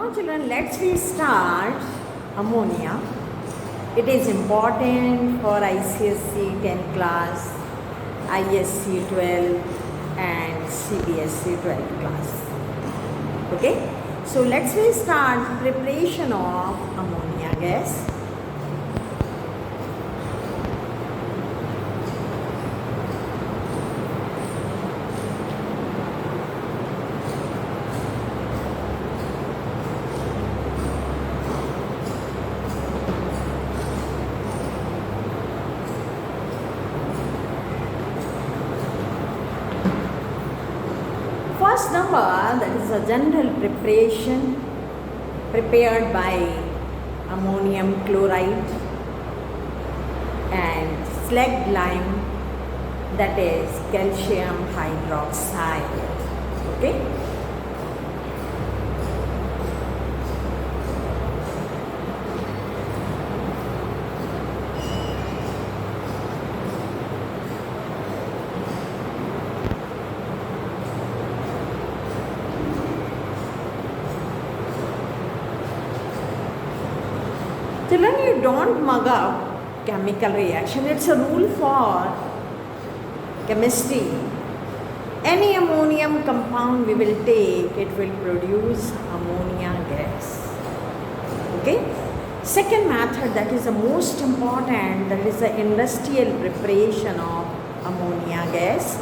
Now children, let's we start ammonia. It is important for ICSE 10 class, ISC 12 and CBSE 12 class. Okay, so let's we start preparation of ammonia gas. First number, that is a general preparation prepared by ammonium chloride and slag lime, that is calcium hydroxide. Okay. Children, you don't mug up chemical reaction. It's a rule for chemistry. Any ammonium compound we will take, it will produce ammonia gas. Okay. Second method, that is the most important, that is the industrial preparation of ammonia gas.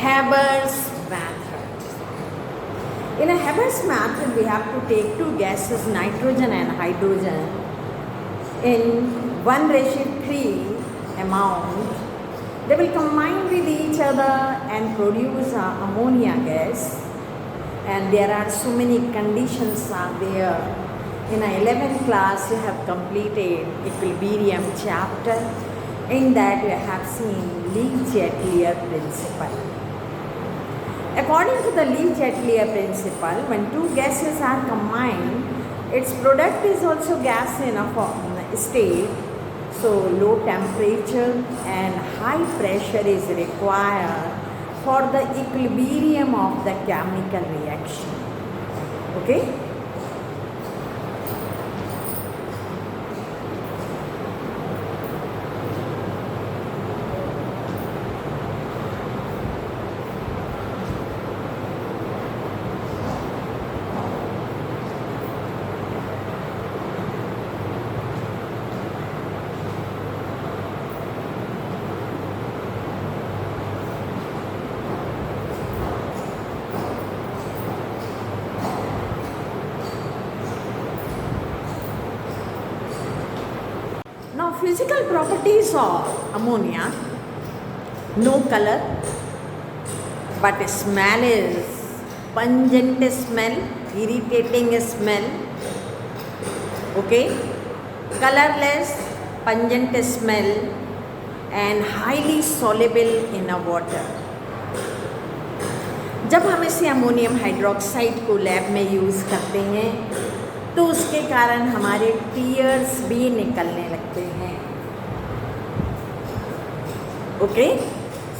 Haber's method. In a Haber's method, we have to take two gases, nitrogen and hydrogen, in 1:3 amount. They will combine with each other and produce ammonia gas. And there are so many conditions are there. In a 11th class, you have completed equilibrium chapter. In that, you have seen Le-Chatelier principle. According to the Le-Chatelier principle, when two gases are combined, its product is also gas in a state. So low temperature and high pressure is required for the equilibrium of the chemical reaction. Okay? Now, physical properties of ammonia: no color, but smell is pungent smell, irritating smell. Okay, colorless, pungent smell, and highly soluble in a water. जब हम इसे ammonium hydroxide को lab में use करते हैं तो उसके कारण हमारे टीयर्स भी निकलने लगते हैं. Okay,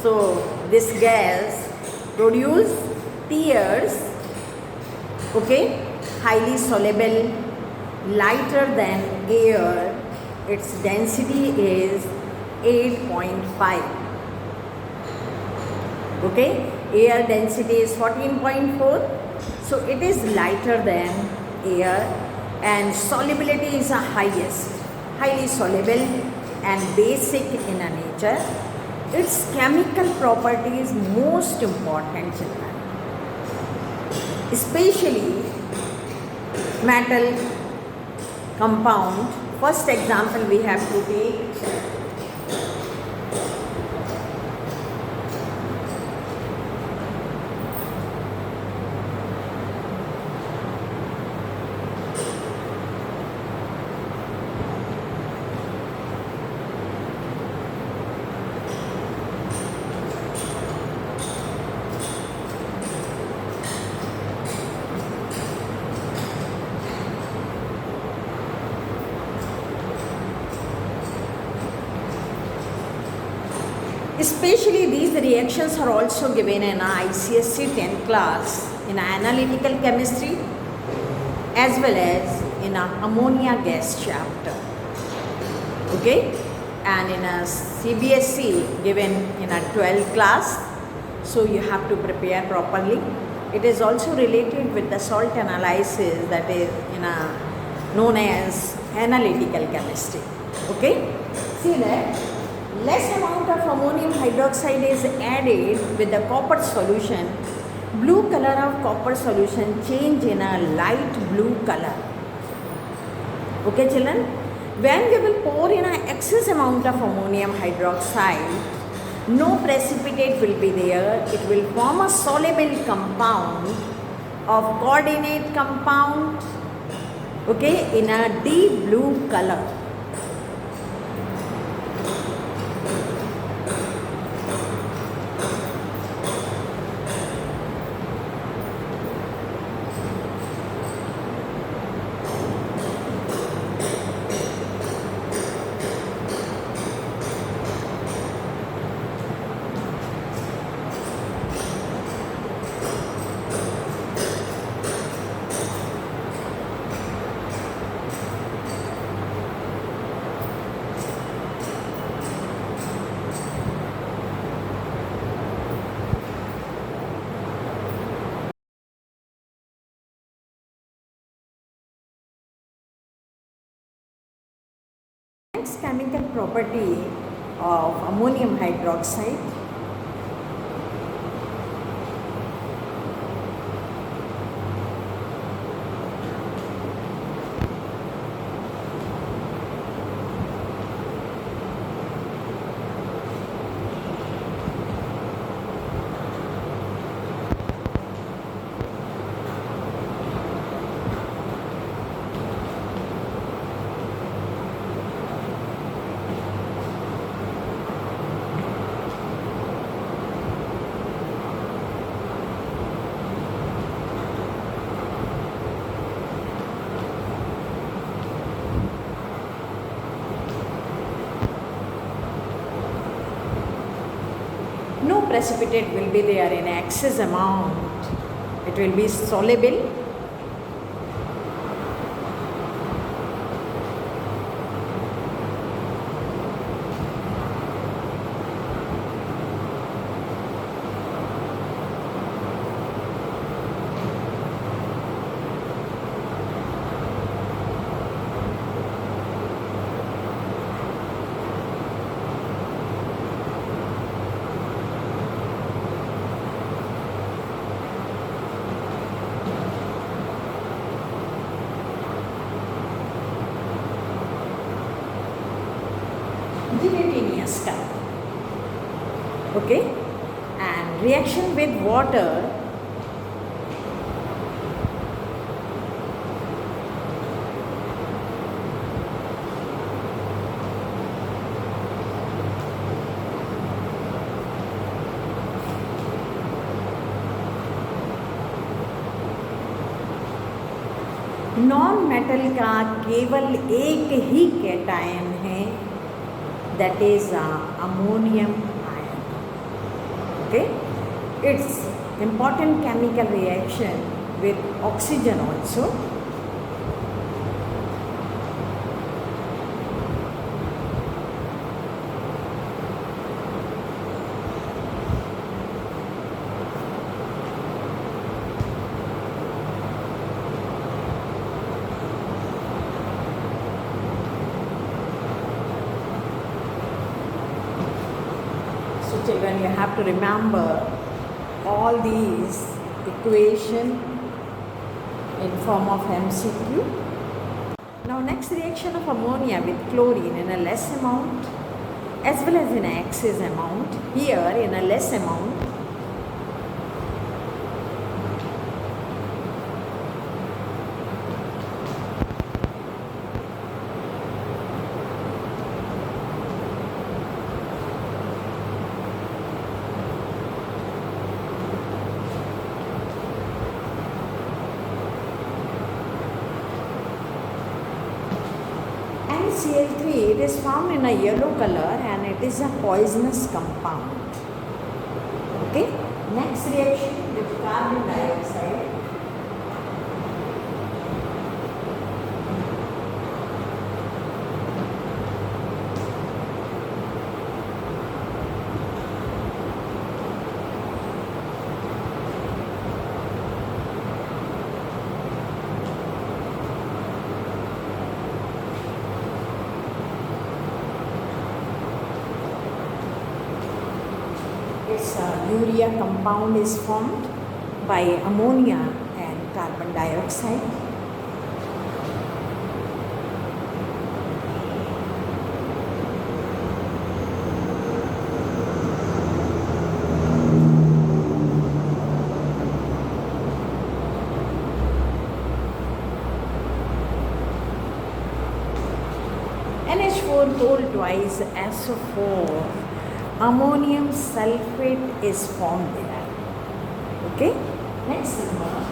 so this gas produce tears. Okay, highly soluble, lighter than air. Its density is 8.5. Okay, air density is 14.4. So it is lighter than air and solubility is the highest, highly soluble and basic in a nature. Its chemical property is most important, children, especially metal compound. First example we have to take Especially these reactions are also given in ICSE 10th class in analytical chemistry as well as in ammonia gas chapter. Okay, and in a CBSE given in a 12th class, so you have to prepare properly. It is also related with the salt analysis, that is known as analytical chemistry. Okay, see that less amount of ammonium hydroxide is added with the copper solution. Blue color of copper solution change in a light blue color. Okay children, when we will pour in an excess amount of ammonium hydroxide, no precipitate will be there. It will form a soluble compound of coordinate compound, okay, in a deep blue color. Next chemical property of ammonium hydroxide. No precipitate will be there in excess amount. It will be soluble. Gelatinous type. Okay, and reaction with water non metal का केवल एक ही cation है, that is ammonium ion. Okay, it's important chemical reaction with oxygen also. So children, you have to remember all these equation in form of MCQ. Now next reaction of ammonia with chlorine in a less amount as well as in an excess amount. Here in a less amount, Cl3, it is formed in a yellow color and it that is a poisonous compound. Okay, next reaction with carbon dioxide. Its urea compound is formed by ammonia and carbon dioxide. NH4 told twice SO4, ammonium sulfate is formed there. Okay, next number.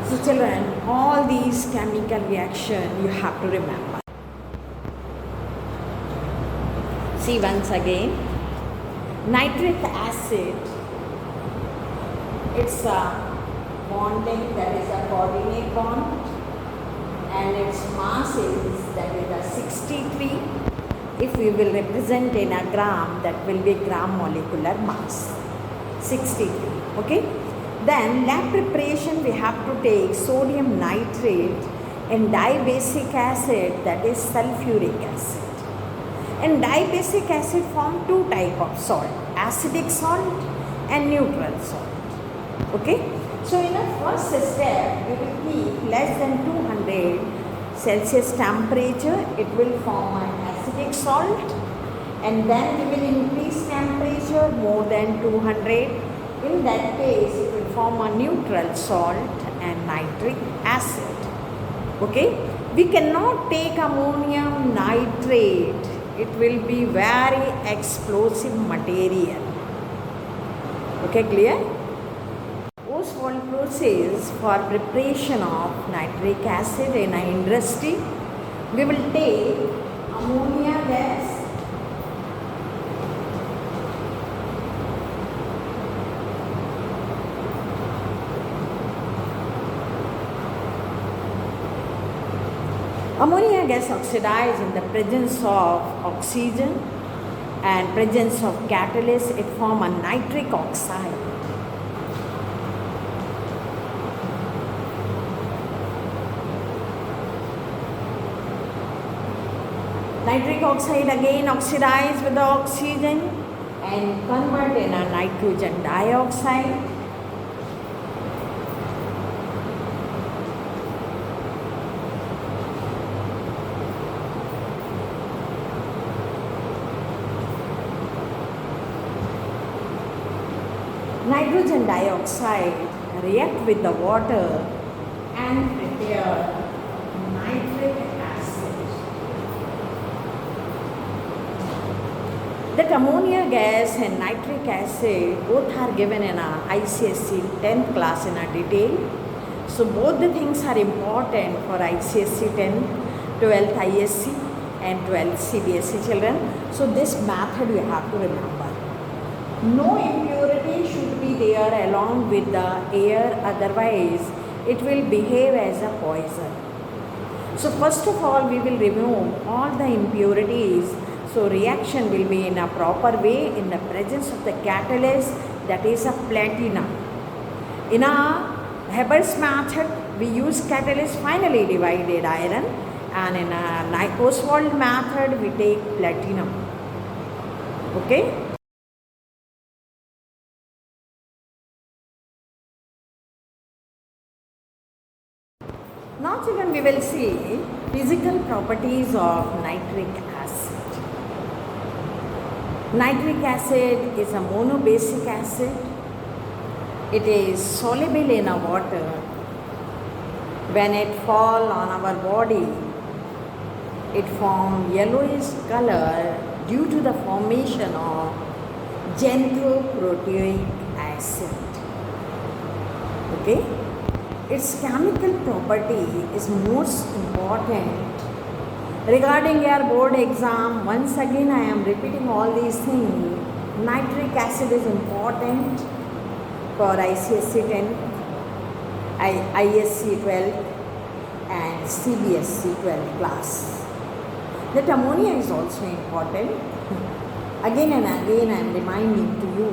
So children, all these chemical reaction you have to remember. See once again, nitric acid, it's a bonding, that is a coordinate bond, and its mass is, that is a 63. If we will represent in a gram, that will be gram molecular mass, 63. Okay. Then lab preparation, we have to take sodium nitrate and dibasic acid, that is sulfuric acid. And dibasic acid form two type of salt, acidic salt and neutral salt. Okay. So in a first step, we will keep less than 200 Celsius temperature, it will form an acidic salt, and then we will increase temperature more than 200. In that case, it will form a neutral salt and nitric acid. Okay, we cannot take ammonium nitrate, it will be very explosive material. Okay, clear? Ostwald process for preparation of nitric acid in an industry, we will take ammonia gas, ammonia gas oxidized in the presence of oxygen and presence of catalyst, it form a nitric oxide. Nitric oxide again oxidized with the oxygen and convert in a nitrogen dioxide. Nitrogen dioxide react with the water and prepare nitric acid. That ammonia gas and nitric acid both are given in a ICSE 10th class in a detail. So both the things are important for ICSE 10, 12th ISC and 12th CBSE children. So this method you have to remember. No impurity should be there along with the air, otherwise it will behave as a poison. So first of all, we will remove all the impurities. So reaction will be in a proper way in the presence of the catalyst, that is a platinum. In a Haber's method, we use catalyst finally divided iron, and in a Ostwald method, we take platinum. Okay. Now children, we will see physical properties of nitric acid. Nitric acid is a monobasic acid. It is soluble in a water When it fall on our body, it form yellowish color due to the formation of xanthoproteoic acid. Okay? Its chemical property is most important. Regarding your board exam, once again I am repeating all these things. Nitric acid is important for ICSE 10, ISC 12 and CBSE 12 class. That ammonia is also important. Again and again I am reminding to you.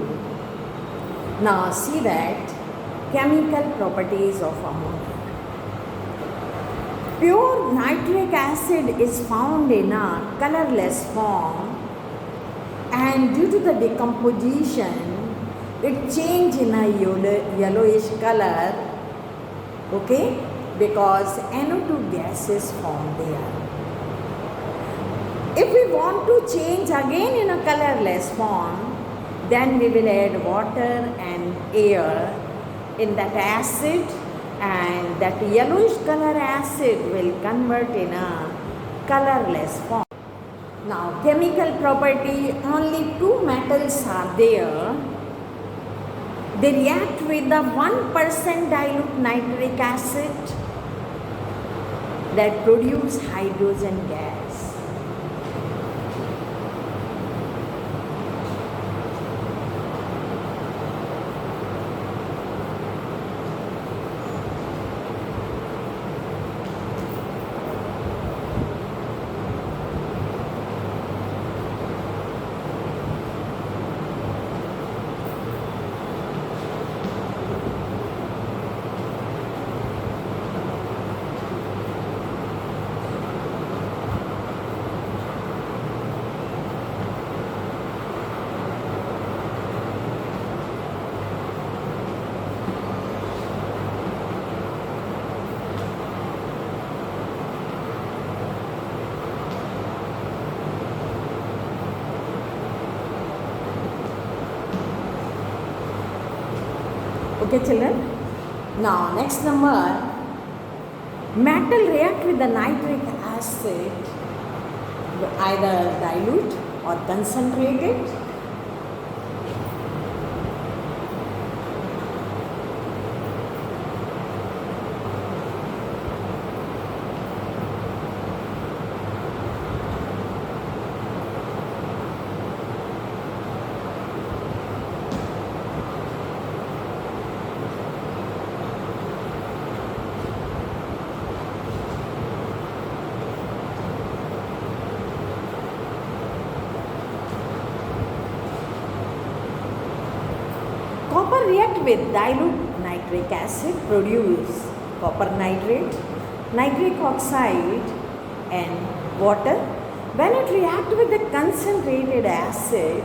Now see that chemical properties of ammonia. Pure nitric acid is found in a colorless form, and due to the decomposition it changes in a yellowish color, okay, because NO2 gas is formed there. If we want to change again in a colorless form, then we will add water and air in that acid, and that yellowish color acid will convert in a colorless form. Now chemical property, only two metals are there. They react with the 1% dilute nitric acid that produce hydrogen gas. Okay children, now next number, metal react with the nitric acid either dilute or concentrated. Copper react with dilute nitric acid, produce copper nitrate, nitric oxide and water. When it react with the concentrated acid,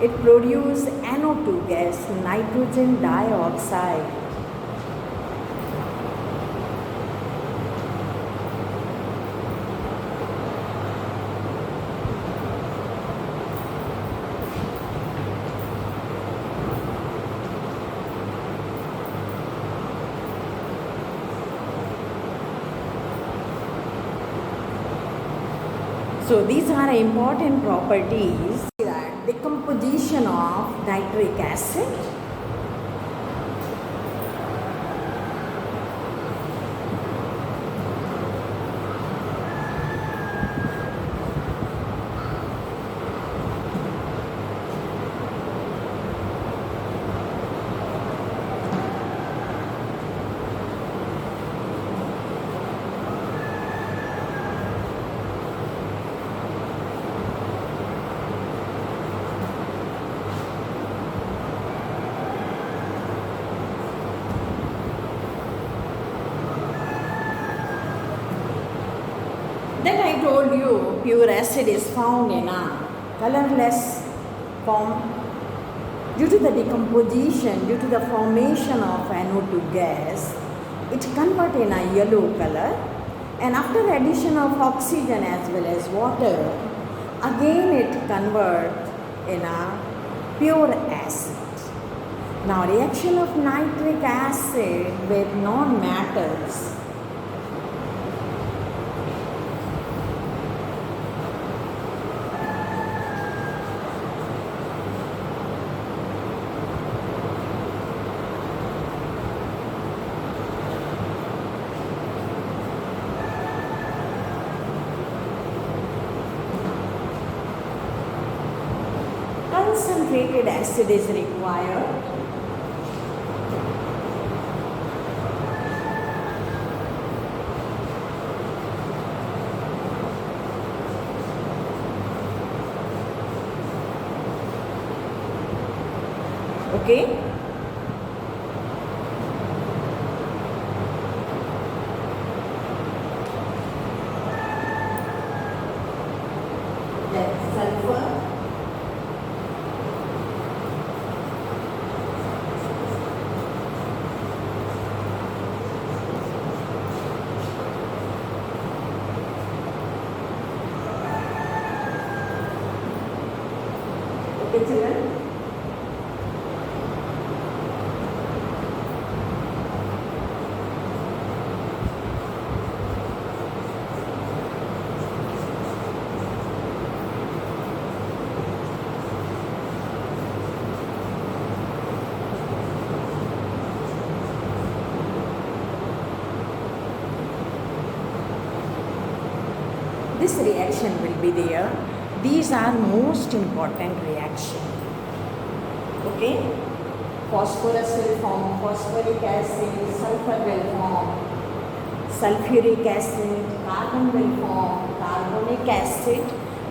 it produces NO2 gas, nitrogen dioxide. So these are important properties. That decomposition of nitric acid, that I told you pure acid is found in a colorless form due to the decomposition, due to the formation of NO2 gas. It converts in a yellow color, and after addition of oxygen as well as water, again it converts in a pure acid. Now reaction of nitric acid with non-metals concentrated acid is required. Okay. Then sulfur. Okay, children. This reaction will be there. These are most important reaction. Okay, phosphorus will form phosphoric acid, sulfur will form sulfuric acid, carbon will form carbonic acid,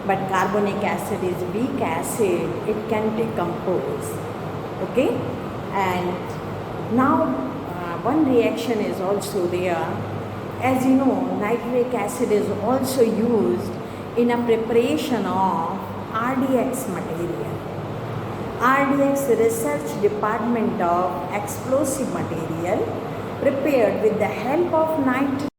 but carbonic acid is weak acid, it can decompose. Okay, and now one reaction is also there. As you know, nitric acid is also used in a preparation of RDX material. RDX Research Department of Explosive Material prepared with the help of nitric